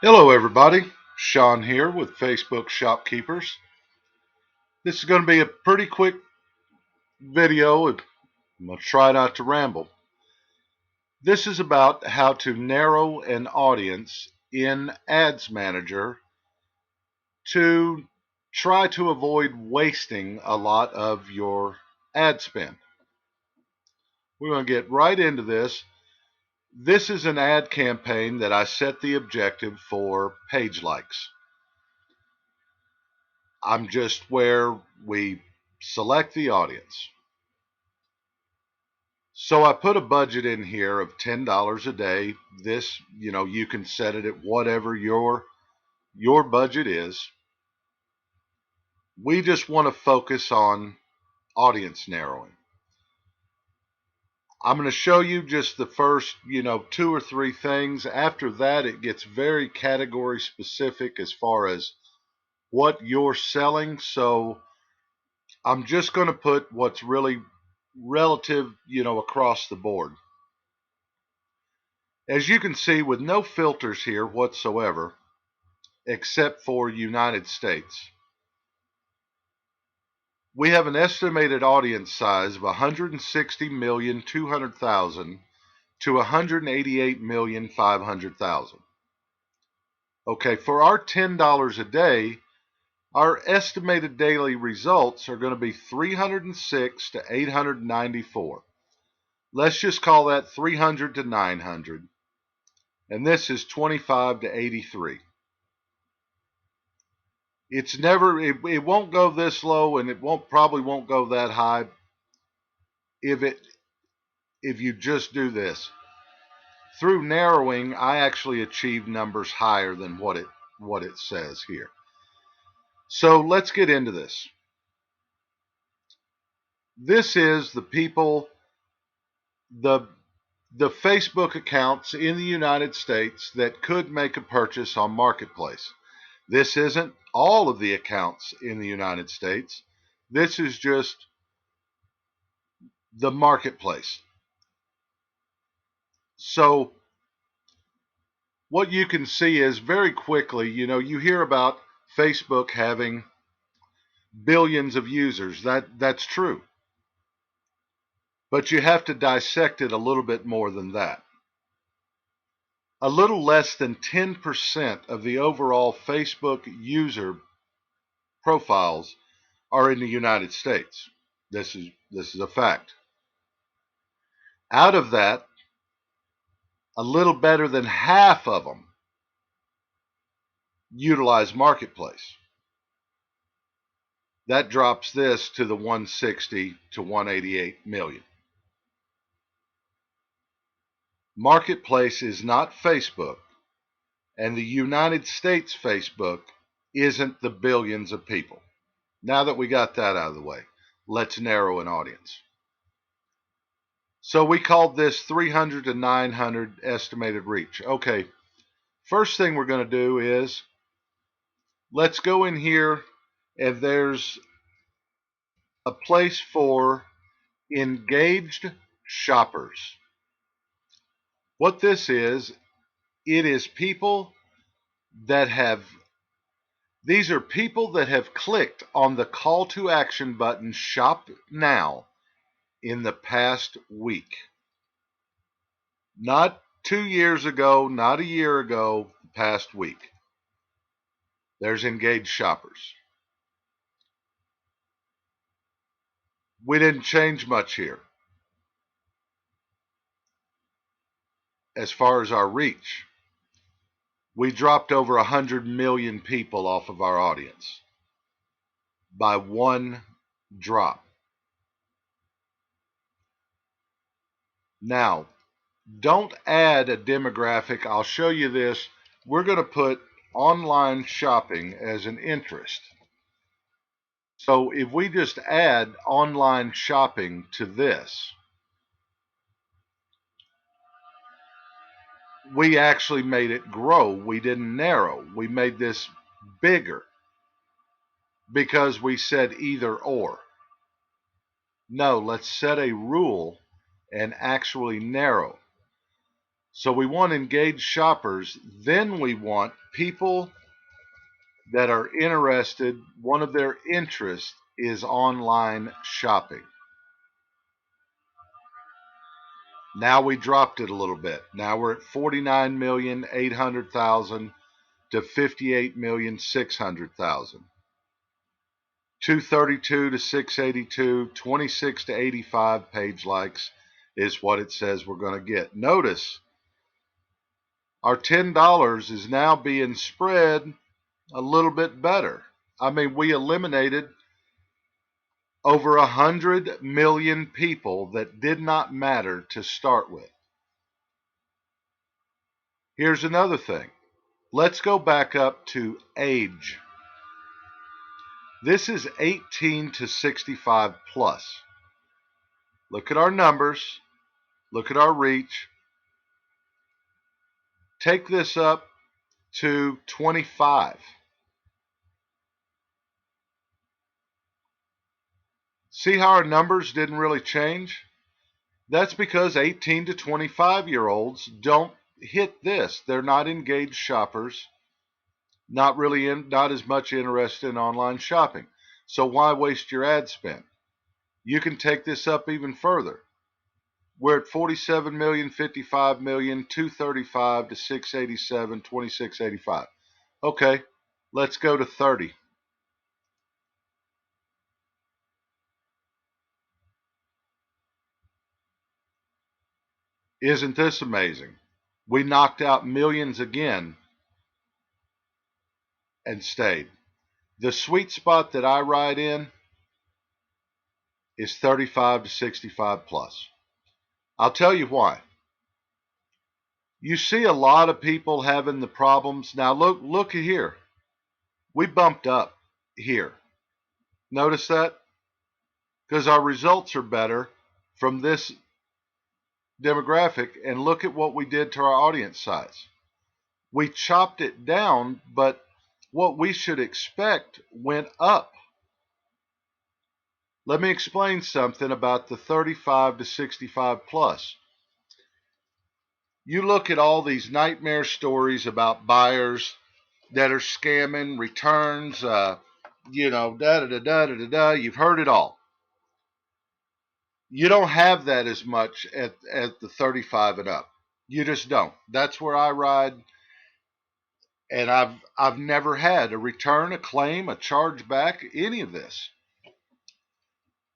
Hello, everybody. Sean here with Facebook Shopkeepers. This is going to be a pretty quick video. I'm going to try not to ramble. This is about how to narrow an audience in Ads Manager to try to avoid wasting a lot of your ad spend. We're going to get right into this. This is an ad campaign that I set the objective for page likes. I'm just where we select the audience. So I put a budget in here of $10 a day. This, you can set it at whatever your budget is. We just want to focus on audience narrowing. I'm going to show you just the first, two or three things. After that, it gets very category specific as far as what you're selling. So I'm just going to put what's really relative, across the board. As you can see, with no filters here whatsoever, except for United States, we have an estimated audience size of 160,200,000 to 188,500,000. Okay, for our $10 a day, our estimated daily results are going to be 306 to 894. Let's just call that 300 to 900. And this is 25 to 83. It's never, it won't go this low, and it probably won't go that high if you just do this. Through narrowing, I actually achieve numbers higher than what it says here. So let's get into this. This is the people, the Facebook accounts in the United States that could make a purchase on Marketplace. This isn't all of the accounts in the United States. This is just the Marketplace. So what you can see is very quickly, you hear about Facebook having billions of users. That's true. But you have to dissect it a little bit more than that. A little less than 10% of the overall Facebook user profiles are in the United States. This is a fact. Out of that, a little better than half of them utilize Marketplace. That drops this to the 160 to 188 million. Marketplace is not Facebook, and the United States Facebook isn't the billions of people. Now that we got that out of the way, let's narrow an audience. So we called this 300 to 900 estimated reach. Okay, first thing we're going to do is let's go in here, and there's a place for engaged shoppers. What this is, it is people that have, these are people that have clicked on the call to action button, shop now, in the past week. Not 2 years ago, not a year ago, the past week. There's engaged shoppers. We didn't change much here as far as our reach. We dropped over 100 million people off of our audience by one drop. Now, don't add a demographic. I'll show you this. We're going to put online shopping as an interest. So if we just add online shopping to this, we actually made it grow. We didn't narrow. We made this bigger because we said either or. No, let's set a rule and actually narrow. So we want engaged shoppers. Then we want people that are interested, one of their interests is online shopping. Now we dropped it a little bit. Now we're at 49,800,000 to 58,600,000. 232 to 682, 26 to 85 page likes is what it says we're going to get. Notice our $10 is now being spread a little bit better. I mean, we eliminated over 100 million people that did not matter to start with. Here's another thing. Let's go back up to age. This is 18 to 65 plus. Look at our numbers. Look at our reach. Take this up to 25. See how our numbers didn't really change? That's because 18 to 25-year-olds don't hit this. They're not engaged shoppers, not as much interested in online shopping. So why waste your ad spend? You can take this up even further. We're at 47 million, 55 million, 235 to 687, 2685. Okay, let's go to 30. Isn't this amazing? We knocked out millions again and stayed. The sweet spot that I ride in is 35 to 65 plus. I'll tell you why. You see a lot of people having the problems. Now look at here. We bumped up here. Notice that? Because our results are better from this demographic, and look at what we did to our audience size. We chopped it down, but what we should expect went up. Let me explain something about the 35 to 65 plus. You look at all these nightmare stories about buyers that are scamming, returns, da da da da da da da. You've heard it all. You don't have that as much at the 35 and up. You just don't. That's where I ride, and I've never had a return, a claim, a chargeback, any of this.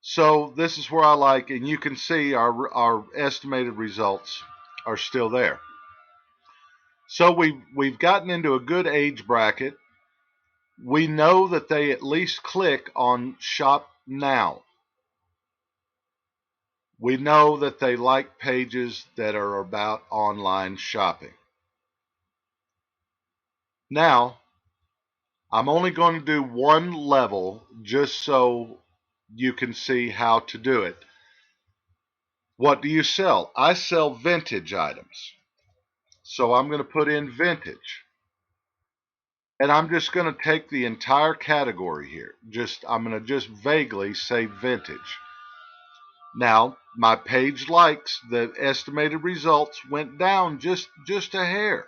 So this is where I like, and you can see our estimated results are still there. So we've gotten into a good age bracket. We know that they at least click on shop now. We know that they like pages that are about online shopping. Now, I'm only going to do one level just so you can see how to do it. What do you sell? I sell vintage items. So I'm going to put in vintage. And I'm just going to take the entire category here. I'm going to just vaguely say vintage. Now, my page likes, the estimated results went down just a hair.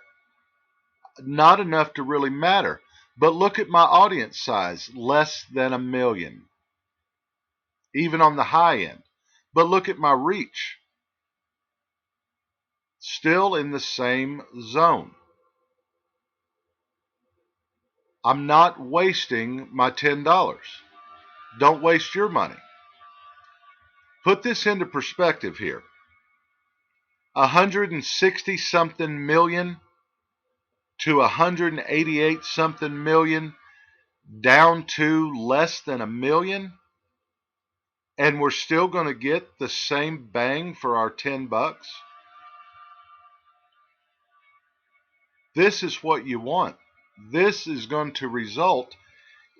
Not enough to really matter. But look at my audience size, less than 1 million, even on the high end. But look at my reach, still in the same zone. I'm not wasting my $10. Don't waste your money. Put this into perspective here. 160 something million to 188 something million, down to less than 1 million, and we're still going to get the same bang for our $10. This is what you want. This is going to result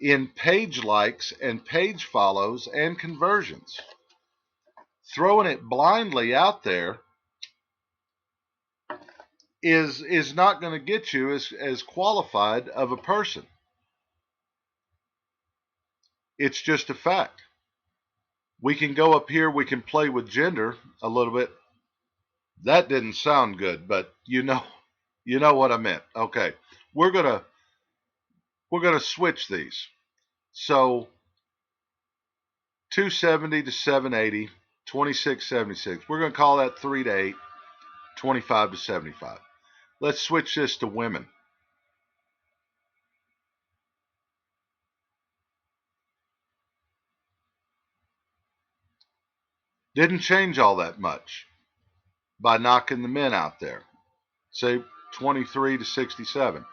in page likes and page follows and conversions. Throwing it blindly out there is not going to get you as qualified of a person. It's just a fact. We can go up here, we can play with gender a little bit. That didn't sound good, but you know what I meant. Okay. We're going to switch these. So 270 to 780, 2676. We're going to call that 3 to 8, 25 to 75. Let's switch this to women. Didn't change all that much by knocking the men out there. Say 23 to 67.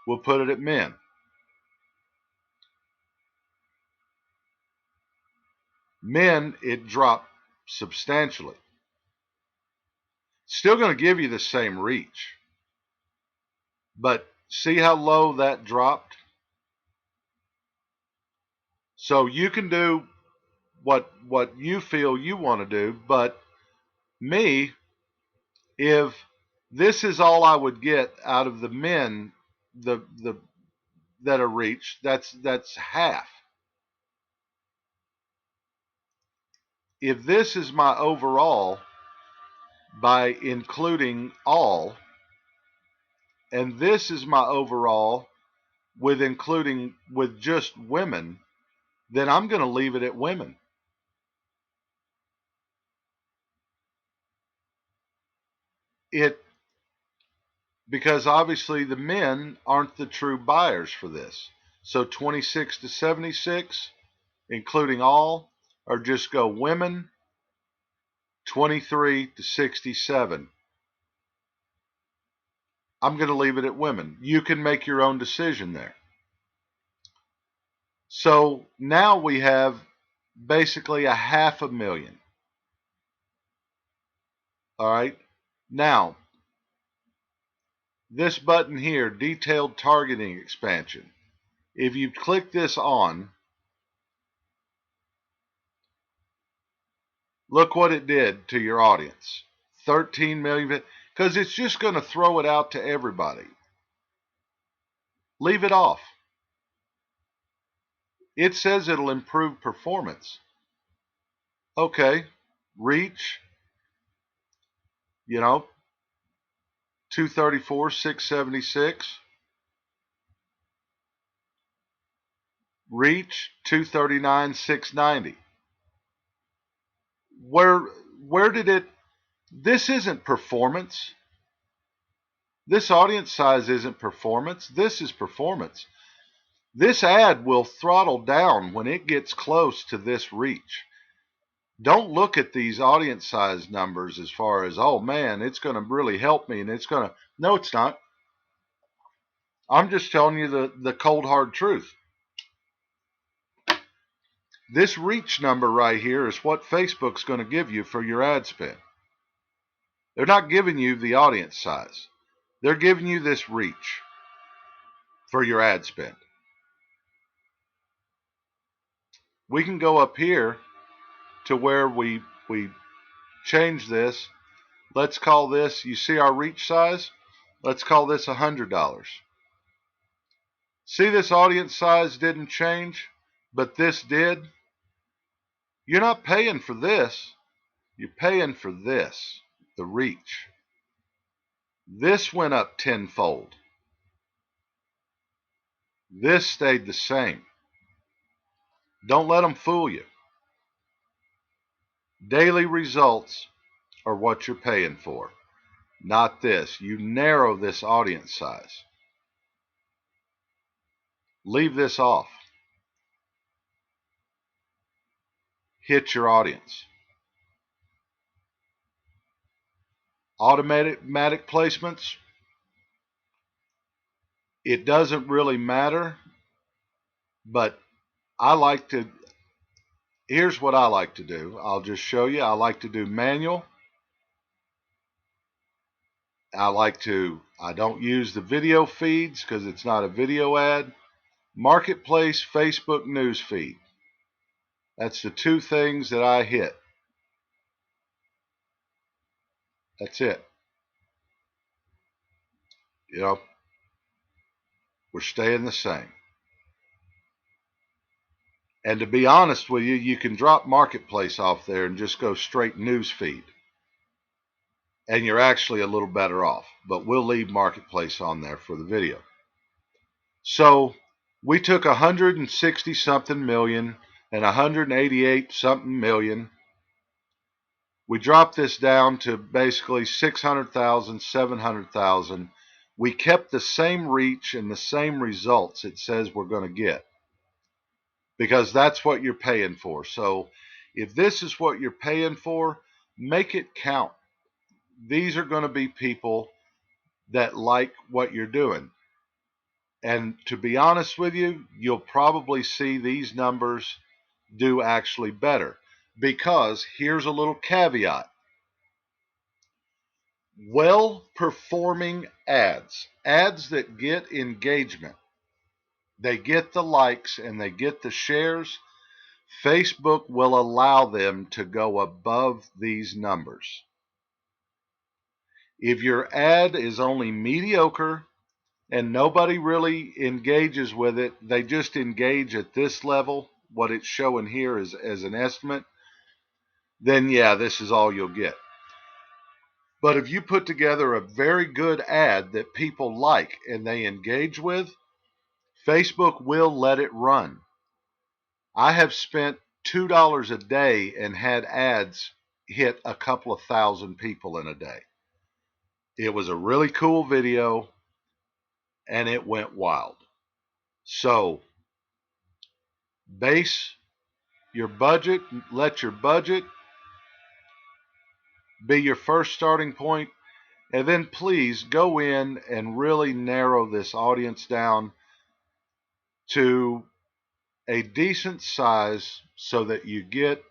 We'll put it at men. Men, it dropped substantially. Still going to give you the same reach. But see how low that dropped? So you can do what you feel you want to do, but me, if this is all I would get out of the men, the that are reached, that's half. If this is my overall by including all, and this is my overall with including with just women, then I'm going to leave it at women. It Because obviously the men aren't the true buyers for this. So 26 to 76, including all, or just go women, 23 to 67. I'm going to leave it at women. You can make your own decision there. So now we have basically 500,000. All right. Now, this button here, detailed targeting expansion. If you click this on, look what it did to your audience. 13 million, because it's just going to throw it out to everybody. Leave it off. It says it'll improve performance. Okay, reach, 234, 676. Reach, 239, 690. Where did it, this isn't performance. This audience size isn't performance. This is performance. This ad will throttle down when it gets close to this reach. Don't look at these audience size numbers as far as, oh man, it's going to really help me and it's going to, no, it's not. I'm just telling you the cold hard truth. This reach number right here is what Facebook's going to give you for your ad spend. They're not giving you the audience size. They're giving you this reach for your ad spend. We can go up here to where we change this. Let's call this, you see our reach size? Let's call this $100. See, this audience size didn't change, but this did. You're not paying for this. You're paying for this, the reach. This went up tenfold. This stayed the same. Don't let them fool you. Daily results are what you're paying for, not this. You narrow this audience size. Leave this off. Hit your audience. Automatic placements, it doesn't really matter, but here's what I like to do. I'll just show you. I like to do manual. I don't use the video feeds because it's not a video ad. Marketplace, Facebook news feed. That's the two things that I hit. That's it. We're staying the same. And to be honest with you, you can drop Marketplace off there and just go straight news feed. and you're actually a little better off. But we'll leave Marketplace on there for the video. So we took 160 something million and 188 something million. We dropped this down to basically 600,000, 700,000. We kept the same reach and the same results it says we're going to get, because that's what you're paying for. So if this is what you're paying for, make it count. These are going to be people that like what you're doing. And to be honest with you, you'll probably see these numbers do actually better, because here's a little caveat. Well-performing ads that get engagement, they get the likes and they get the shares, Facebook will allow them to go above these numbers. If your ad is only mediocre and nobody really engages with it, they just engage at this level, what it's showing here is as an estimate, then yeah, this is all you'll get. But if you put together a very good ad that people like and they engage with, Facebook will let it run. I have spent $2 a day and had ads hit a couple of thousand people in a day. It was a really cool video and it went wild. So base your budget, let your budget be your first starting point, and then please go in and really narrow this audience down to a decent size so that you get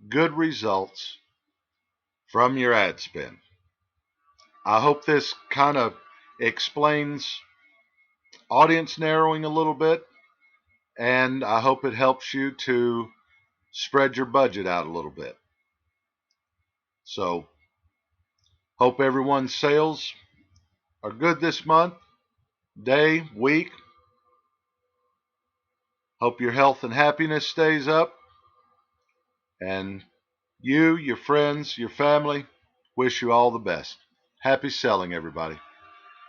good results from your ad spend. I hope this kind of explains audience narrowing a little bit, and I hope it helps you to spread your budget out a little bit. So, hope everyone's sales are good this month, day, week. Hope your health and happiness stays up, and you, your friends, your family, wish you all the best. Happy selling, everybody.